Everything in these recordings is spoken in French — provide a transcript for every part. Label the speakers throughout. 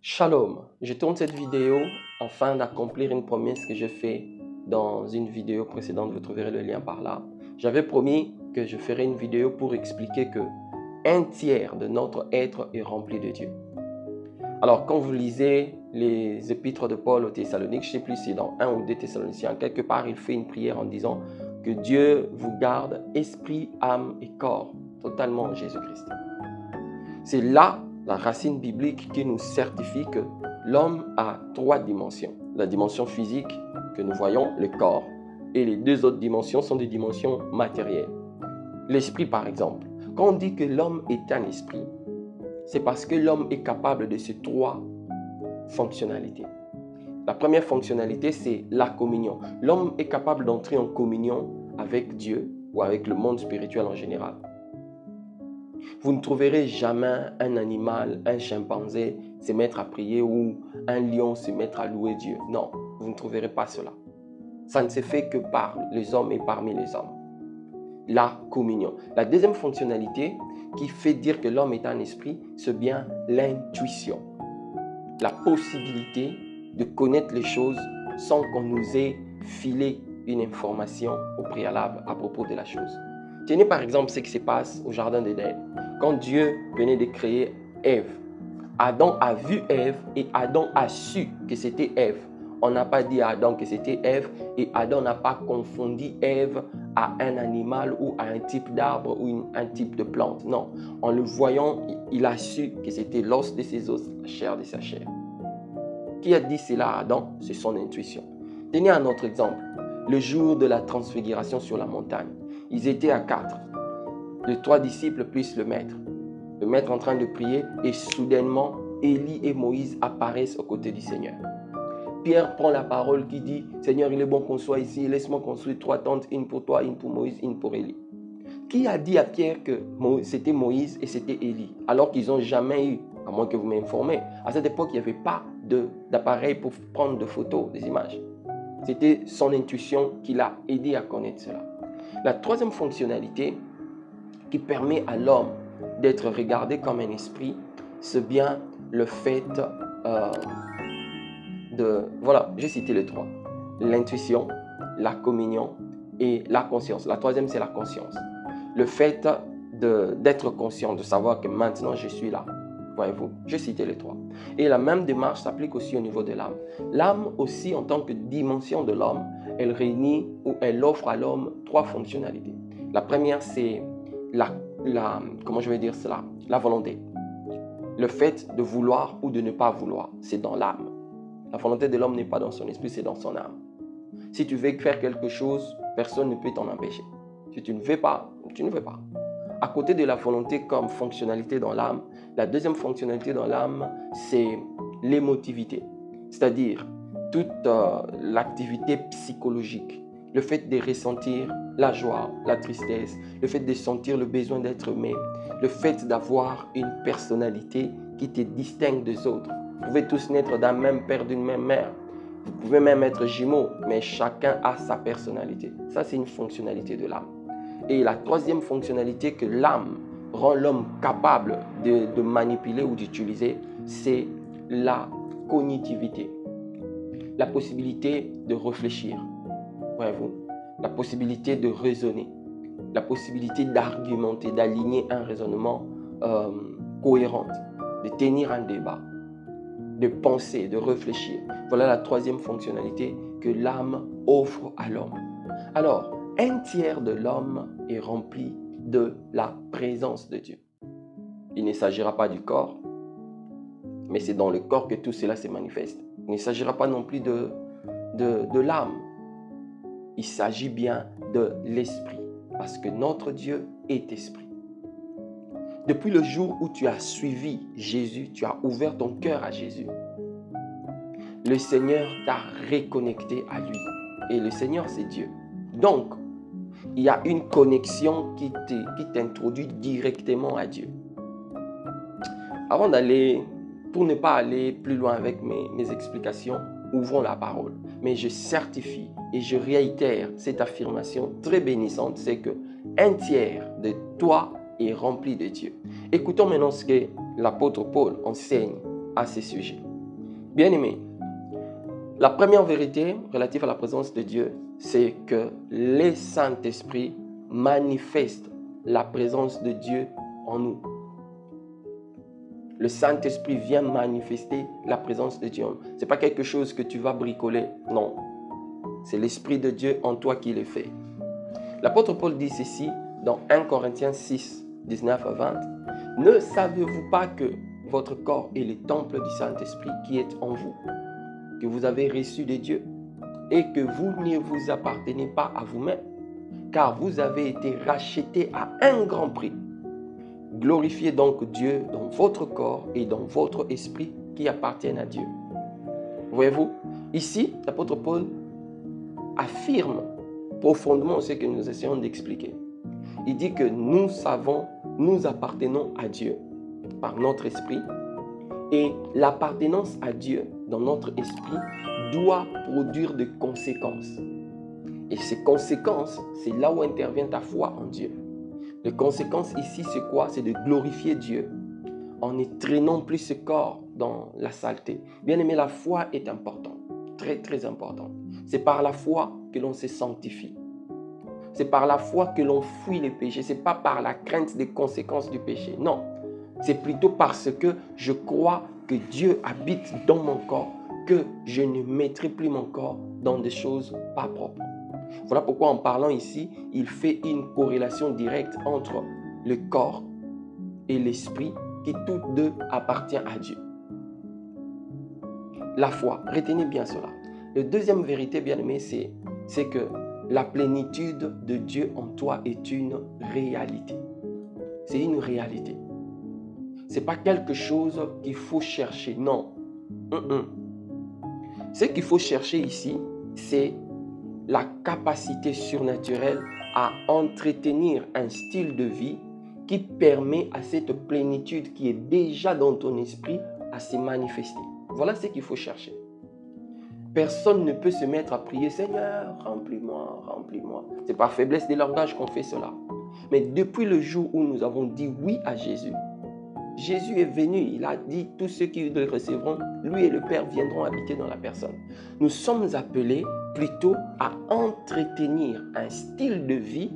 Speaker 1: Shalom, je tourne cette vidéo afin d'accomplir une promesse que j'ai faite dans une vidéo précédente, vous trouverez le lien par là. J'avais promis que je ferais une vidéo pour expliquer que un tiers de notre être est rempli de Dieu. Alors quand vous lisez les épîtres de Paul aux Thessaloniques, je ne sais plus si c'est dans 1 ou 2 Thessaloniciens, quelque part il fait une prière en disant que Dieu vous garde esprit, âme et corps, totalement en Jésus-Christ. C'est là la racine biblique qui nous certifie que l'homme a 3 dimensions. La dimension physique que nous voyons, le corps, et les 2 autres dimensions sont des dimensions matérielles. L'esprit par exemple. Quand on dit que l'homme est un esprit, c'est parce que l'homme est capable de ces 3 fonctionnalités. La première fonctionnalité, c'est la communion. L'homme est capable d'entrer en communion avec Dieu ou avec le monde spirituel en général. Vous ne trouverez jamais un animal, un chimpanzé se mettre à prier ou un lion se mettre à louer Dieu. Non, vous ne trouverez pas cela. Ça ne se fait que par les hommes et parmi les hommes. La communion. La deuxième fonctionnalité qui fait dire que l'homme est un esprit, c'est bien l'intuition. La possibilité de connaître les choses sans qu'on nous ait filé une information au préalable à propos de la chose. Tenez par exemple ce qui se passe au jardin d'Éden. Quand Dieu venait de créer Ève, Adam a vu Ève et Adam a su que c'était Ève. On n'a pas dit à Adam que c'était Ève et Adam n'a pas confondu Ève à un animal ou à un type d'arbre ou un type de plante. Non, en le voyant, il a su que c'était l'os de ses os, la chair de sa chair. Qui a dit cela à Adam? C'est son intuition. Tenez un autre exemple. Le jour de la transfiguration sur la montagne, ils étaient à 4. Les 3 disciples plus le maître. Le maître en train de prier et soudainement, Élie et Moïse apparaissent aux côtés du Seigneur. Pierre prend la parole qui dit « Seigneur, il est bon qu'on soit ici, laisse-moi construire 3 tentes, une pour toi, une pour Moïse, une pour Élie. » Qui a dit à Pierre que c'était Moïse et c'était Élie, alors qu'ils n'ont jamais eu, à moins que vous m'informez, à cette époque, il n'y avait pas d'appareil pour prendre des photos, des images. C'était son intuition qui l'a aidé à connaître cela. La 3e fonctionnalité qui permet à l'homme d'être regardé comme un esprit, c'est bien le fait voilà, j'ai cité les 3. L'intuition, la communion et la conscience. La 3e, c'est la conscience. Le fait d'être conscient, de savoir que maintenant je suis là. Voyez-vous, j'ai cité les 3. Et la même démarche s'applique aussi au niveau de l'âme. L'âme aussi, en tant que dimension de l'homme, elle réunit ou elle offre à l'homme 3 fonctionnalités. La première, c'est comment je vais dire cela? La volonté. Le fait de vouloir ou de ne pas vouloir, c'est dans l'âme. La volonté de l'homme n'est pas dans son esprit, c'est dans son âme. Si tu veux faire quelque chose, personne ne peut t'en empêcher. Si tu ne veux pas, tu ne veux pas. À côté de la volonté comme fonctionnalité dans l'âme, la 2e fonctionnalité dans l'âme, c'est l'émotivité. C'est-à-dire toute l'activité psychologique. Le fait de ressentir la joie, la tristesse, le fait de sentir le besoin d'être aimé, le fait d'avoir une personnalité qui te distingue des autres. Vous pouvez tous naître d'un même père, d'une même mère. Vous pouvez même être jumeaux, mais chacun a sa personnalité. Ça, c'est une fonctionnalité de l'âme. Et la 3e fonctionnalité que l'âme rend l'homme capable de manipuler ou d'utiliser, c'est la cognitivité. La possibilité de réfléchir, voyez-vous, la possibilité de raisonner, la possibilité d'argumenter, d'aligner un raisonnement cohérent, de tenir un débat, de penser, de réfléchir. Voilà la 3e fonctionnalité que l'âme offre à l'homme. Alors, un tiers de l'homme est rempli de la présence de Dieu. Il ne s'agira pas du corps, mais c'est dans le corps que tout cela se manifeste. Il ne s'agira pas non plus de l'âme. Il s'agit bien de l'esprit, parce que notre Dieu est esprit. Depuis le jour où tu as suivi Jésus, tu as ouvert ton cœur à Jésus, le Seigneur t'a reconnecté à lui. Et le Seigneur, c'est Dieu. Donc, il y a une connexion qui t'introduit directement à Dieu. Avant d'aller, pour ne pas aller plus loin avec mes explications, ouvrons la parole. Mais je certifie et je réitère cette affirmation très bénissante, c'est que un tiers de toi est rempli de Dieu. Écoutons maintenant ce que l'apôtre Paul enseigne à ce sujet. Bien-aimés, la première vérité relative à la présence de Dieu, c'est que le Saint-Esprit manifeste la présence de Dieu en nous. Le Saint-Esprit vient manifester la présence de Dieu. Ce n'est pas quelque chose que tu vas bricoler, non. C'est l'Esprit de Dieu en toi qui le fait. L'apôtre Paul dit ceci dans 1 Corinthiens 6, 19 à 20. « Ne savez-vous pas que votre corps est le temple du Saint-Esprit qui est en vous, que vous avez reçu de Dieu, et que vous ne vous appartenez pas à vous-même, car vous avez été rachetés à un grand prix. Glorifiez donc Dieu dans votre corps et dans votre esprit qui appartiennent à Dieu. » Voyez-vous, ici, l'apôtre Paul affirme profondément ce que nous essayons d'expliquer. Il dit que nous appartenons à Dieu par notre esprit, et l'appartenance à Dieu dans notre esprit doit produire des conséquences. Et ces conséquences, c'est là où intervient ta foi en Dieu. Les conséquences ici, c'est quoi? C'est de glorifier Dieu en ne traînant plus ce corps dans la saleté. Bien aimé, la foi est importante, très très importante. C'est par la foi que l'on se sanctifie. C'est par la foi que l'on fuit les péchés. Ce n'est pas par la crainte des conséquences du péché. Non, c'est plutôt parce que je crois que Dieu habite dans mon corps que je ne mettrai plus mon corps dans des choses pas propres. Voilà pourquoi en parlant ici, il fait une corrélation directe entre le corps et l'esprit qui tous deux appartiennent à Dieu. La foi, retenez bien cela. La deuxième vérité, bien aimé, c'est que la plénitude de Dieu en toi est une réalité. C'est une réalité. Ce n'est pas quelque chose qu'il faut chercher, non. Ce qu'il faut chercher ici, c'est la capacité surnaturelle à entretenir un style de vie qui permet à cette plénitude qui est déjà dans ton esprit à se manifester. Voilà ce qu'il faut chercher. Personne ne peut se mettre à prier « Seigneur, remplis-moi, remplis-moi ». C'est par faiblesse de langage qu'on fait cela. Mais depuis le jour où nous avons dit oui à Jésus, Jésus est venu, il a dit « Tous ceux qui le recevront, lui et le Père viendront habiter dans la personne ». Nous sommes appelés plutôt à entretenir un style de vie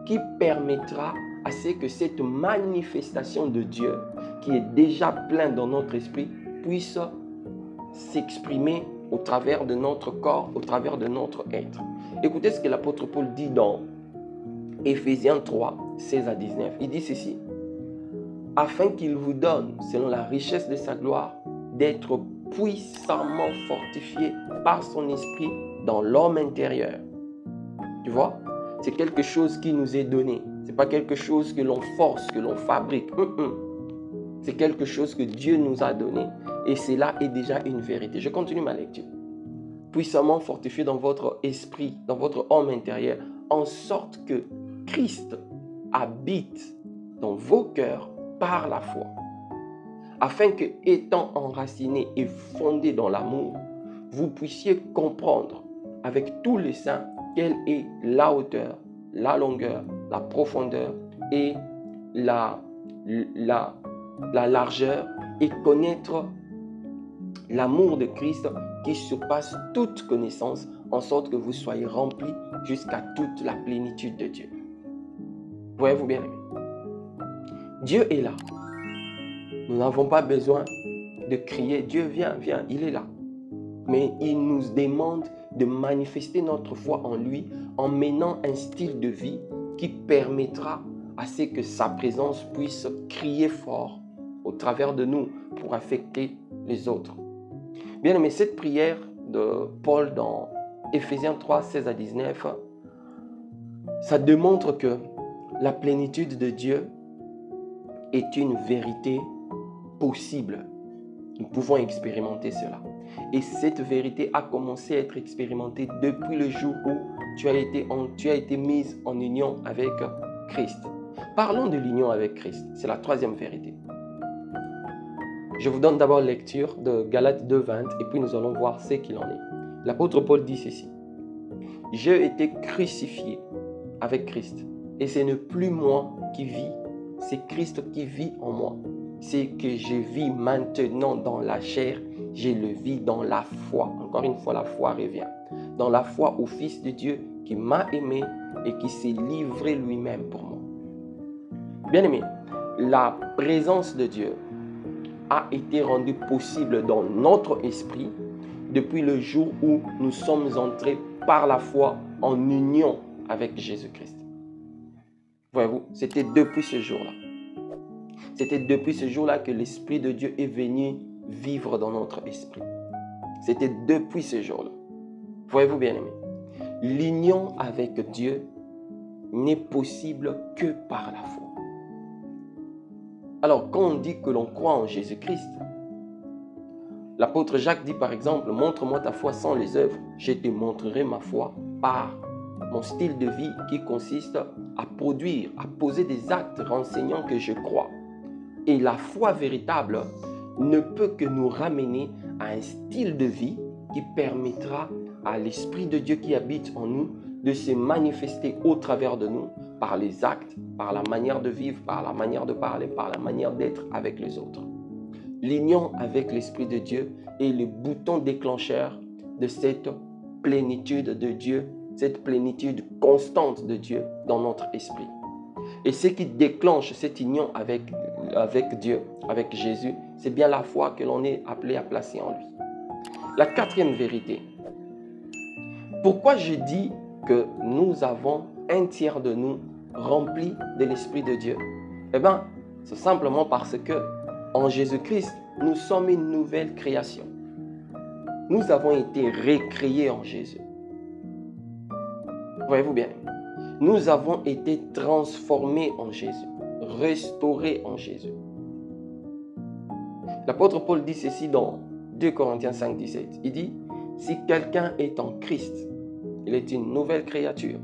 Speaker 1: qui permettra à ce que cette manifestation de Dieu, qui est déjà pleine dans notre esprit, puisse s'exprimer au travers de notre corps, au travers de notre être. Écoutez ce que l'apôtre Paul dit dans Éphésiens 3, 16 à 19. Il dit ceci: « Afin qu'il vous donne, selon la richesse de sa gloire, d'être puissamment fortifié par son esprit dans l'homme intérieur. » Tu vois, c'est quelque chose qui nous est donné. Ce n'est pas quelque chose que l'on force, que l'on fabrique. C'est quelque chose que Dieu nous a donné. Et cela est déjà une vérité. Je continue ma lecture. Puissamment fortifié dans votre esprit, dans votre homme intérieur, en sorte que Christ habite dans vos cœurs par la foi. Afin que, étant enraciné et fondé dans l'amour, vous puissiez comprendre avec tous les saints quelle est la hauteur, la longueur, la profondeur et la largeur, et connaître l'amour de Christ qui surpasse toute connaissance, en sorte que vous soyez remplis jusqu'à toute la plénitude de Dieu. Voyez-vous bien aimé? Dieu est là. Nous n'avons pas besoin de crier « Dieu, viens, viens », il est là. Mais il nous demande de manifester notre foi en lui en menant un style de vie qui permettra à ce que sa présence puisse crier fort au travers de nous pour affecter les autres. Bien aimé, cette prière de Paul dans Éphésiens 3, 16 à 19, ça démontre que la plénitude de Dieu est une vérité possible. Nous pouvons expérimenter cela. Et cette vérité a commencé à être expérimentée depuis le jour où tu as été mise en union avec Christ. Parlons de l'union avec Christ. C'est la troisième vérité. Je vous donne d'abord lecture de Galates 2:20 et puis nous allons voir ce qu'il en est. L'apôtre Paul dit ceci: « J'ai été crucifié avec Christ et ce n'est plus moi qui vis, c'est Christ qui vit en moi. C'est que je vis maintenant dans la chair je le vis dans la foi. Encore une fois, la foi revient. Dans la foi au Fils de Dieu qui m'a aimé et qui s'est livré lui-même pour moi. Bien-aimé, la présence de Dieu a été rendue possible dans notre esprit depuis le jour où nous sommes entrés par la foi en union avec Jésus-Christ. Voyez-vous, c'était depuis ce jour-là. C'était depuis ce jour-là que l'Esprit de Dieu est venu vivre dans notre esprit. C'était depuis ce jour-là. Voyez-vous, bien-aimés, l'union avec Dieu n'est possible que par la foi. Alors, quand on dit que l'on croit en Jésus-Christ, l'apôtre Jacques dit par exemple, montre-moi ta foi sans les œuvres, je te montrerai ma foi par mon style de vie qui consiste à produire, à poser des actes renseignant que je crois. Et la foi véritable ne peut que nous ramener à un style de vie qui permettra à l'Esprit de Dieu qui habite en nous de se manifester au travers de nous par les actes, par la manière de vivre, par la manière de parler, par la manière d'être avec les autres. L'union avec l'Esprit de Dieu est le bouton déclencheur de cette plénitude de Dieu, cette plénitude constante de Dieu dans notre esprit. Et ce qui déclenche cette union avec Dieu, avec Jésus, c'est bien la foi que l'on est appelé à placer en lui. La quatrième vérité. Pourquoi je dis que nous avons un tiers de nous rempli de l'Esprit de Dieu? Eh bien, c'est simplement parce que en Jésus-Christ, nous sommes une nouvelle création. Nous avons été recréés en Jésus. Voyez-vous bien, nous avons été transformés en Jésus, restaurés en Jésus. L'apôtre Paul dit ceci dans 2 Corinthiens 5, 17. Il dit, si quelqu'un est en Christ, il est une nouvelle créature.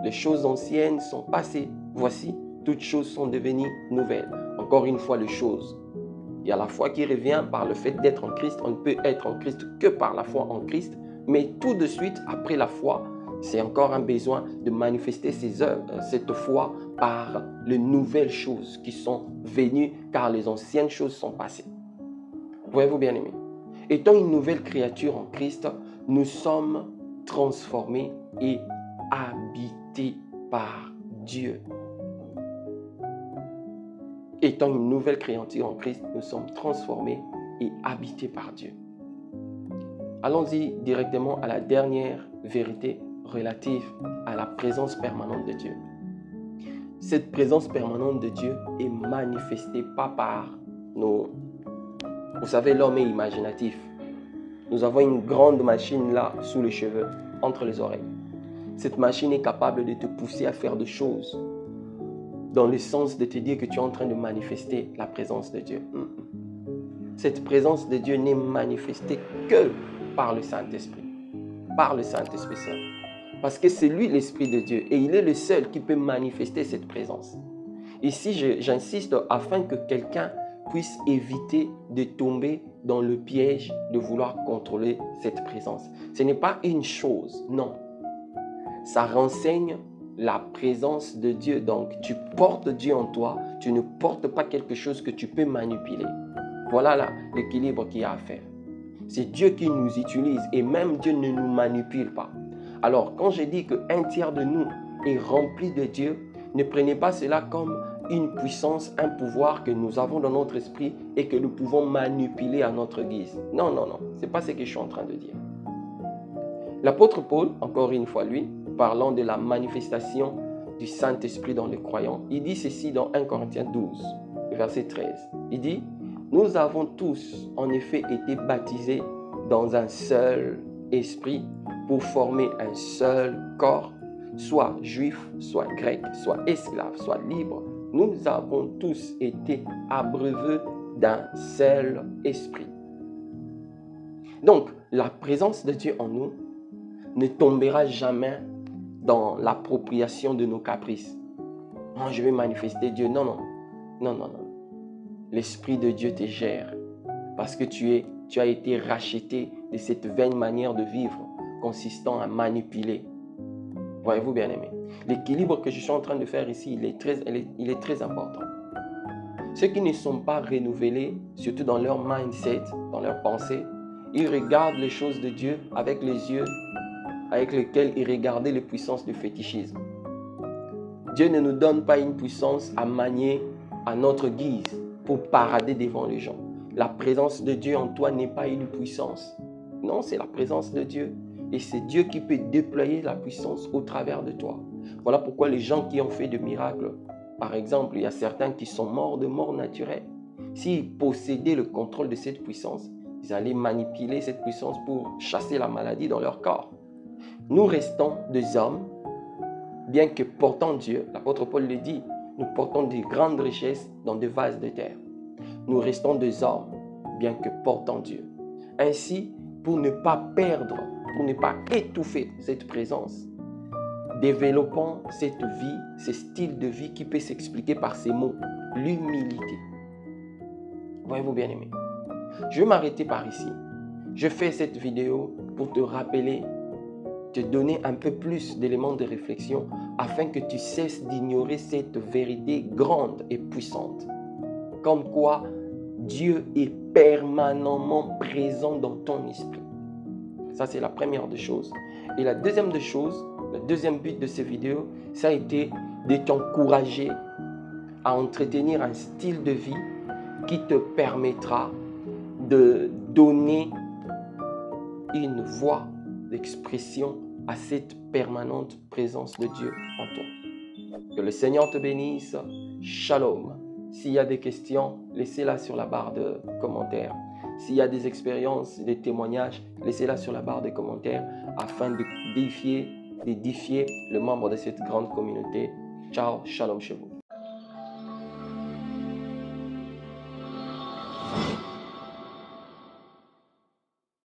Speaker 1: Les choses anciennes sont passées. Voici, toutes choses sont devenues nouvelles. Encore une fois, les choses. Il y a la foi qui revient par le fait d'être en Christ. On ne peut être en Christ que par la foi en Christ. Mais tout de suite, après la foi, c'est encore un besoin de manifester cette foi par les nouvelles choses qui sont venues, car les anciennes choses sont passées. Voyez-vous, bien-aimés, étant une nouvelle créature en Christ, nous sommes transformés et habités par Dieu. Étant une nouvelle créature en Christ, nous sommes transformés et habités par Dieu. Allons-y directement à la dernière vérité relative à la présence permanente de Dieu. Cette présence permanente de Dieu est manifestée pas par nos... Vous savez, l'homme est imaginatif. Nous avons une grande machine là, sous les cheveux, entre les oreilles. Cette machine est capable de te pousser à faire des choses dans le sens de te dire que tu es en train de manifester la présence de Dieu. Cette présence de Dieu n'est manifestée que par le Saint-Esprit. Par le Saint-Esprit seul. Parce que c'est lui l'Esprit de Dieu et il est le seul qui peut manifester cette présence. Ici, j'insiste afin que quelqu'un puisse éviter de tomber dans le piège de vouloir contrôler cette présence. Ce n'est pas une chose, non. Ça renseigne la présence de Dieu. Donc, tu portes Dieu en toi, tu ne portes pas quelque chose que tu peux manipuler. Voilà là l'équilibre qu'il y a à faire. C'est Dieu qui nous utilise et même Dieu ne nous manipule pas. Alors, quand je dis qu'un tiers de nous est rempli de Dieu, ne prenez pas cela comme une puissance, un pouvoir que nous avons dans notre esprit et que nous pouvons manipuler à notre guise. Non, non, non. Ce n'est pas ce que je suis en train de dire. L'apôtre Paul, encore une fois lui, parlant de la manifestation du Saint-Esprit dans les croyants, il dit ceci dans 1 Corinthiens 12, verset 13. Il dit, nous avons tous en effet été baptisés dans un seul esprit pour former un seul corps, soit juif, soit grec, soit esclave, soit libre. Nous avons tous été abreuvés d'un seul esprit. Donc, la présence de Dieu en nous ne tombera jamais dans l'appropriation de nos caprices. Oh, je vais manifester Dieu. Non, non. Non, non, non. L'Esprit de Dieu te gère parce que tu as été racheté de cette vaine manière de vivre consistant à manipuler. Voyez-vous, bien-aimés, l'équilibre que je suis en train de faire ici, il est très important. Ceux qui ne sont pas renouvelés, surtout dans leur mindset, dans leur pensée, il regarde les choses de Dieu avec les yeux avec lesquels il regardait les puissances du fétichisme. Dieu ne nous donne pas une puissance à manier à notre guise pour parader devant les gens. La présence de Dieu en toi n'est pas une puissance. Non, c'est la présence de Dieu. Et c'est Dieu qui peut déployer la puissance au travers de toi. Voilà pourquoi les gens qui ont fait de miracles, par exemple, il y a certains qui sont morts de mort naturelle. S'ils possédaient le contrôle de cette puissance, ils allaient manipuler cette puissance pour chasser la maladie dans leur corps. Nous restons des hommes, bien que portant Dieu, l'apôtre Paul le dit, nous portons de grandes richesses dans des vases de terre. Nous restons des hommes, bien que portant Dieu. Ainsi, pour ne pas perdre, pour ne pas étouffer cette présence, développons cette vie, ce style de vie qui peut s'expliquer par ces mots, l'humilité. Voyez-vous bien aimé, je vais m'arrêter par ici. Je fais cette vidéo pour te rappeler, te donner un peu plus d'éléments de réflexion afin que tu cesses d'ignorer cette vérité grande et puissante. Comme quoi, Dieu est permanemment présent dans ton esprit. Ça, c'est la première des choses. Et la deuxième des choses, le deuxième but de ces vidéos, ça a été de t'encourager à entretenir un style de vie qui te permettra de donner une voix d'expression à cette permanente présence de Dieu en toi. Que le Seigneur te bénisse. Shalom. S'il y a des questions, laissez-la sur la barre de commentaires. S'il y a des expériences, des témoignages, laissez-la sur la barre de commentaires afin d'édifier les membres de cette grande communauté. Ciao, shalom chez vous.